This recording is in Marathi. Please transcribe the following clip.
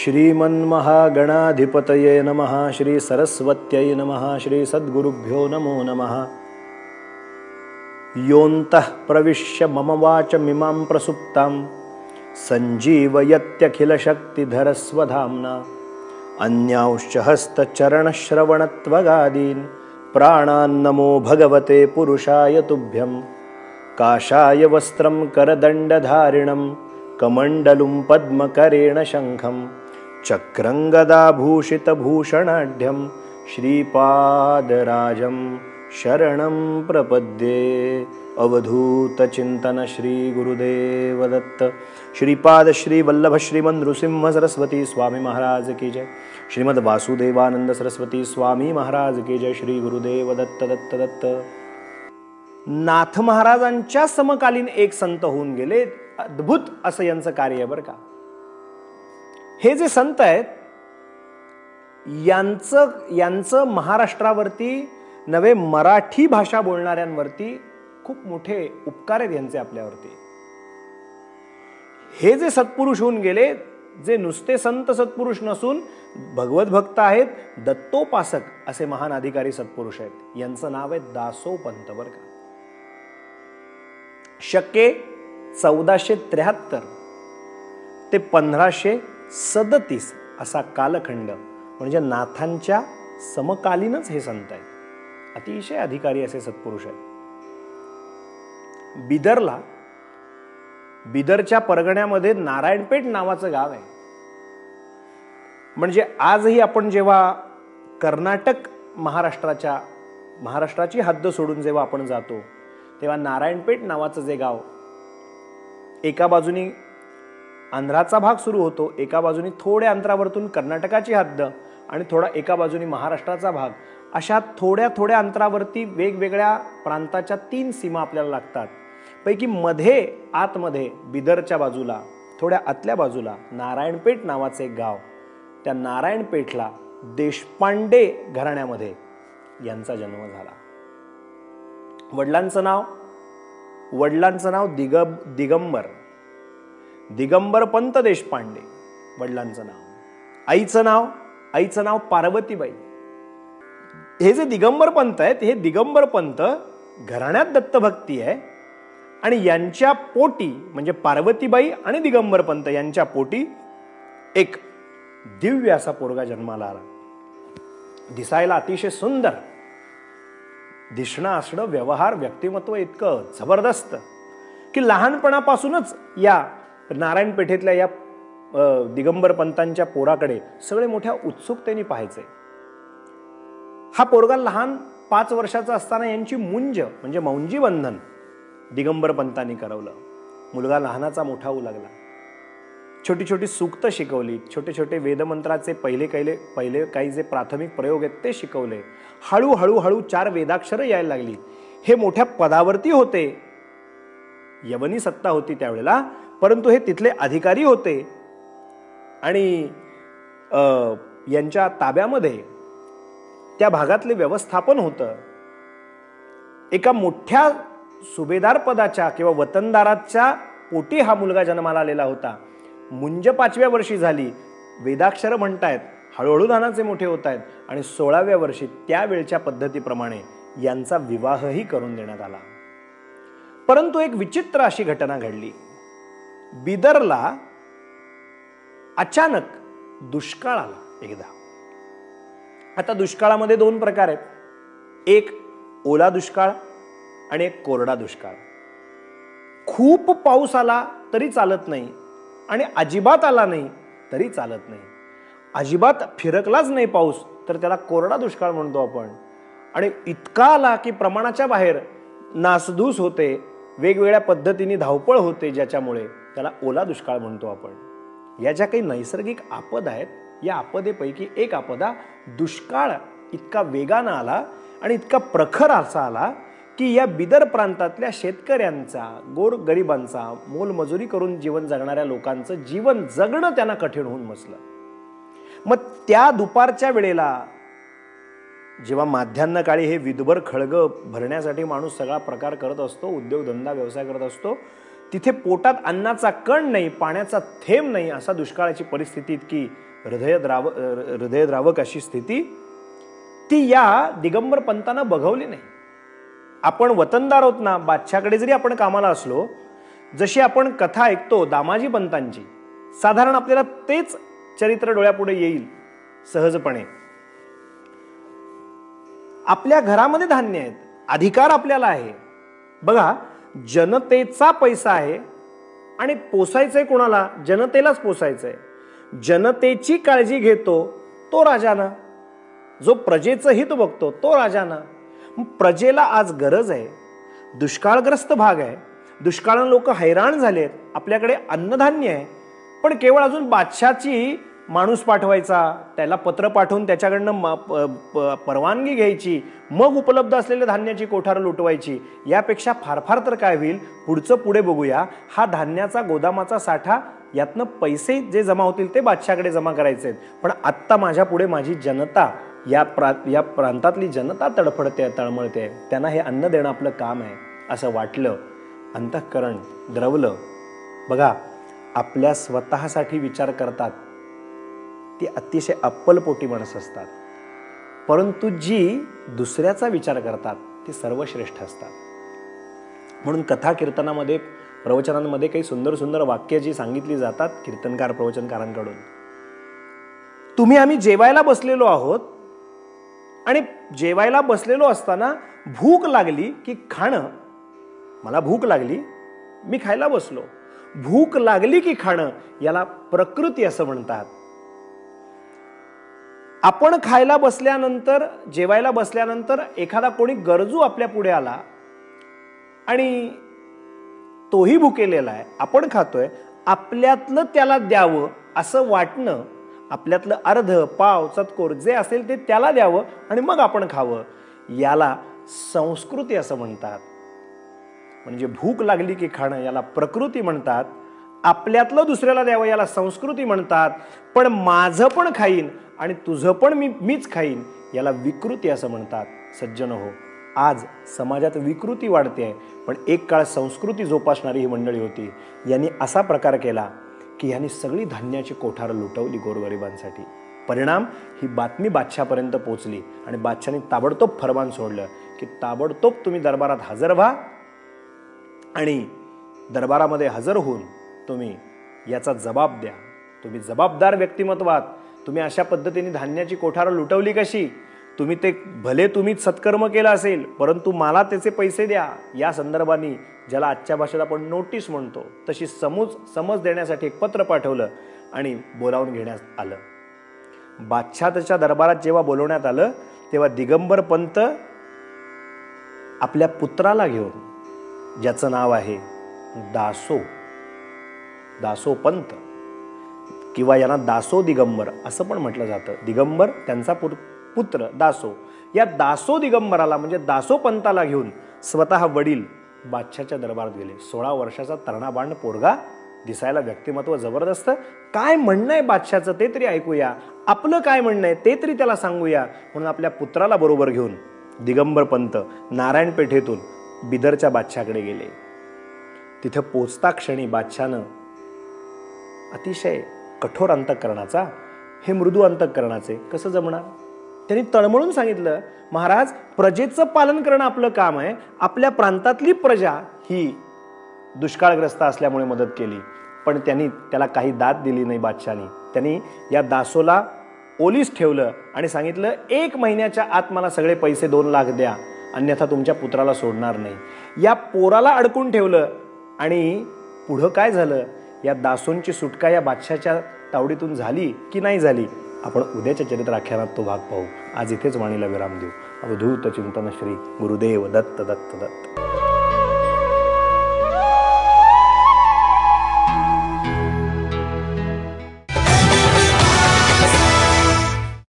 श्रीमन्महागणाधिपतये नमः। श्री सरस्वत्यै नमः। श्री सद्गुरुभ्यो नमो नमः। योऽन्तः प्रविश्य मम वाचमिमां प्रसुप्तां सञ्जीवयत्यखिलशक्तिधरस्वधाम्ना अन्यांश्च हस्तचरणश्रवणत्वगादीन् प्राणान्नमो भगवते पुरुषाय तुभ्यं। काषाय वस्त्रं करदण्डधारिणं कमण्डलुं पद्मकरेण शङ्खं चक्रं गदाभूषितभूषणाढ्यं श्रीपादराजं शरणं प्रपद्ये। अवधूतचिंतन श्री गुरुदेव दत्त। श्रीपाद श्री वल्लभ श्रीमद नृसिंह सरस्वती स्वामी महाराज की जय। श्रीमद वासुदेवानंद सरस्वती स्वामी महाराज की जय। श्री गुरुदेव दत्त दत्त दत्त। नाथ महाराजांच्या समकालीन एक संत होऊन गेले। अद्भुत असं यांचं कार्य आहे बरं का। हे जे संत आहेत यांचं महाराष्ट्रावरती नवे मराठी भाषा बोलणाऱ्यांवरती खूप मोठे उपकार आहेत यांचे आपल्यावरती। हे जे सत्पुरुष होऊन गेले, जे नुसते संत सत्पुरुष नसून भगवत भक्त आहेत, दत्तोपासक असे महान अधिकारी सत्पुरुष आहेत। यांचं नाव आहे दासोपंत बरं का। शके 1473 ते 1537 असा कालखंड म्हणजे नाथांच्या समकालीनच हे संत आहेत। अतिशय अधिकारी असे सत्पुरुष आहेत। बिदरच्या परगण्यामध्ये नारायणपेठ नावाचं गाव आहे। म्हणजे आजही आपण जेव्हा कर्नाटक महाराष्ट्राची हद्द सोडून जेव्हा आपण जातो तेव्हा नारायणपेठ नावाचं जे गाव, एका बाजूनी आंध्राचा भाग सुरू होतो, एका बाजूनी थोड्या अंतरावरतून कर्नाटकाची हद्द आणि थोडा एका बाजूनी महाराष्ट्राचा भाग, अशा थोड्या थोड्या अंतरावरती वेगवेगळ्या प्रांताच्या 3 सीमा आपल्याला लागतात। पैकी आतमध्ये बिदरच्या बाजूला थोड्या आतल्या बाजूला नारायणपेठ नावाचे एक गाव, त्या नारायणपेठला देशपांडे घराण्यामध्ये यांचा जन्म झाला। वडिलांचं नाव दिगंबर पंत देशपांडे वडिलांचं नाव। आईचं नाव पार्वतीबाई। हे जे दिगंबर पंत आहेत, हे दिगंबर पंत घराण्यात दत्तभक्ती आहे आणि यांच्या पोटी म्हणजे पार्वतीबाई आणि दिगंबर पंत यांच्या पोटी एक दिव्य असा पोरगा जन्माला आला। दिसायला अतिशय सुंदर, दिसणं असणं व्यवहार व्यक्तिमत्व इतकं जबरदस्त की लहानपणापासूनच या नारायणपेठेतल्या या दिगंबर पंतांच्या पोराकडे सगळे मोठ्या उत्सुकतेने पाहायचे। हा पोरगा लहान 5 वर्षाचा असताना यांची मुंज म्हणजे मौंजी बंधन दिगंबर पंतांनी करवलं। मुलगा लहानाचा मोठा होऊ लागला। छोटी छोटी सूक्त शिकवली, छोटे छोटे वेदमंत्राचे पहिले काही जे प्राथमिक प्रयोग आहेत ते शिकवले। हळूहळू 4 वेदाक्षर यायला लागली। हे मोठ्या पदावरती होते, यवनी सत्ता होती त्यावेळेला, परंतु हे तिथले अधिकारी होते आणि यांच्या ताब्यामध्ये त्या भागातले व्यवस्थापन होतं। एका मोठ्या सुभेदार पदाच्या किंवा वतनदाराच्या पोटी हा मुलगा जन्माला आलेला होता। मुंज 5व्या वर्षी झाली, वेदाक्षर म्हणतायत, हळूहळू धानाचे मोठे होत आहेत आणि 16व्या वर्षी त्यावेळच्या पद्धतीप्रमाणे यांचा विवाहही करून देण्यात आला। परंतु एक विचित्र अशी घटना घडली। बिदरला अचानक दुष्काळ आला एकदा। आता दुष्काळामध्ये 2 प्रकार आहेत, एक ओला दुष्काळ आणि एक कोरडा दुष्काळ। खूप पाऊस आला तरी चालत नाही आणि अजिबात आला नाही तरी चालत नाही। अजिबात फिरकलाच नाही पाऊस तर त्याला कोरडा दुष्काळ म्हणतो आपण। आणि इतका आला की प्रमाणाच्या बाहेर नासधूस होते, वेगवेगळ्या पद्धतीने धावपळ होते, ज्याच्यामुळे त्याला ओला दुष्काळ म्हणतो आपण। या ज्या काही नैसर्गिक आपदा आहेत, या आपदेपैकी एक आपदा दुष्काळ इतका वेगानं आला आणि इतका प्रखर असा आला की या बिदर प्रांतातल्या शेतकऱ्यांचा, गोरगरिबांचा, मोलमजुरी करून जीवन जगणाऱ्या लोकांचं जीवन जगणं त्यांना कठीण होऊन बसलं। मग त्या दुपारच्या वेळेला जेव्हा माध्यान्ह काळी हे विदभर खळग भरण्यासाठी माणूस सगळा प्रकार करत असतो, उद्योगधंदा व्यवसाय करत असतो, तिथे पोटात अन्नाचा कण नाही, पाण्याचा थेंब नाही, असा दुष्काळाची परिस्थिती इतकी हृदयद्रावक अशी स्थिती ती या दिगंबर पंतानं बघवली नाही. आपण वतनदार आहोत ना, बादशाकडे जरी आपण कामाला असलो, जशी आपण कथा ऐकतो दामाजी पंतांची, साधारण आपल्याला तेच चरित्र डोळ्यापुढे येईल सहजपणे. आपल्या घरामध्ये धान्य आहेत, अधिकार आपल्याला आहे. बघा, जनतेचा पैसा आहे आणि पोसायचंय कोणाला? जनतेलाच पोसायचंय. जनतेची काळजी घेतो तो राजाना, जो प्रजेचं हित बघतो तो राजाना. प्रजेला आज गरज आहे, दुष्काळग्रस्त भाग आहे, दुष्काळानं लोक हैराण झालेत, आपल्याकडे अन्नधान्य आहे, पण केवळ अजून बादशाची माणूस पाठवायचा, त्याला पत्र पाठवून त्याच्याकडनं परवानगी घ्यायची, मग उपलब्ध असलेल्या धान्याची कोठार लुटवायची. यापेक्षा फार फार तर काय होईल, पुढचं पुढे बघूया. हा धान्याचा गोदामाचा साठा, यातनं पैसे जे जमा होतील ते बादशाकडे जमा करायचे आहेत. पण आत्ता माझ्या पुढे माझी जनता, या प्रांतातली जनता तडफडते, तळमळते, त्यांना हे अन्न देणं आपलं काम आहे असं वाटलं. अंतःकरण द्रवलं. बघा, आपल्या स्वतःसाठी विचार करतात ती अतिशय अप्पलपोटी माणसं असतात, परंतु जी दुसऱ्याचा विचार करतात ती सर्वश्रेष्ठ असतात. म्हणून कथा कीर्तनामध्ये, प्रवचनांमध्ये काही सुंदर सुंदर वाक्य जी सांगितली जातात कीर्तनकार प्रवचनकारांकडून. तुम्ही आम्ही जेवायला बसलेलो आहोत आणि जेवायला बसलेलो असताना भूक लागली की खाणं, मला भूक लागली मी खायला बसलो, भूक लागली की खाणं, याला प्रकृती असं म्हणतात. आपण खायला बसल्यानंतर, जेवायला बसल्यानंतर एखादा कोणी गरजू आपल्या पुढे आला आणि तोही भुकेलेला आहे, आपण खातोय, आपल्यातलं त्याला द्यावं असं वाटणं, आपल्यातलं अर्ध पाव चतकोर जे असेल ते त्याला द्यावं आणि मग आपण खावं, याला संस्कृती असं म्हणतात. म्हणजे भूक लागली की खाणं याला प्रकृती म्हणतात, आपल्यातलं दुसऱ्याला द्यावं याला संस्कृती म्हणतात. पण माझं पण खाईन आणि तुझं पण मीच खाईन याला विकृती असं म्हणतात. सज्जन हो, आज समाजात विकृती वाढते, पण एक काळ संस्कृती जोपासणारी ही मंडळी होती. यांनी असा प्रकार केला की यांनी सगळी धान्याची कोठार लुटवली गोरगरिबांसाठी. परिणाम, ही बातमी बादशापर्यंत पोहोचली आणि बादशाने ताबडतोब फरमान सोडलं की ताबडतोब तुम्ही दरबारात हजर व्हा आणि दरबारामध्ये हजर होऊन तुम्ही याचा जबाब द्या. तुम्ही जबाबदार व्यक्तिमत्वात, तुम्ही अशा पद्धतीने धान्याची कोठार लुटवली कशी? तुम्ही ते भले तुम्हीच सत्कर्म केला असेल, परंतु मला त्याचे पैसे द्या. या संदर्भाने, ज्याला आजच्या भाषेत आपण नोटीस म्हणतो, तशी समज देण्यासाठी एक पत्र पाठवलं आणि बोलावून घेण्यात आलं. बादशाहच्या दरबारात जेव्हा बोलवण्यात आलं तेव्हा दिगंबर पंत आपल्या पुत्राला घेऊन, ज्याचं नाव आहे दासो पंत किंवा यांना दासो दिगंबर असं पण म्हटलं जातं. दिगंबर त्यांचा पुत्र दासो, या दासो दिगंबराला म्हणजे दासो पंताला घेऊन स्वतः वडील बादशाच्या दरबारात गेले. 16 वर्षाचा तरणा पोरगा, दिसायला व्यक्तिमत्व जबरदस्त. काय म्हणणं आहे बादशाचं ते तरी ऐकूया, आपलं काय म्हणणं आहे ते तरी त्याला सांगूया. म्हणून आपल्या पुत्राला बरोबर घेऊन दिगंबर पंत नारायण पेठेतून बिदरच्या बादशाकडे गेले. तिथं पोचता क्षणी बादशानं अतिशय कठोर अंतःकरणाचा, हे मृदू अंतःकरणाचे कसं जमणार? त्यांनी तळमळून सांगितलं, महाराज, प्रजेचं पालन करणं आपलं काम आहे. आपल्या प्रांतातली प्रजा ही दुष्काळग्रस्त असल्यामुळे मदत केली, पण त्यांनी त्याला काही दाद दिली नाही बादशाने. त्यांनी या दासोला ओलीस ठेवलं आणि सांगितलं, 1 महिन्याच्या आत मला सगळे पैसे 2 लाख द्या, अन्यथा तुमच्या पुत्राला सोडणार नाही. या पोराला अडकून ठेवलं आणि पुढं काय झालं? या दासोंची सुटका या बादशाच्या तावडीतून झाली की नाही झाली, आपण उद्याच्या चरित्राख्यानात तो भाग पाहू. आज इथेच वाणीला विराम देऊ. अवधूत चिंतन श्री गुरुदेव दत्त दत्त दत्त.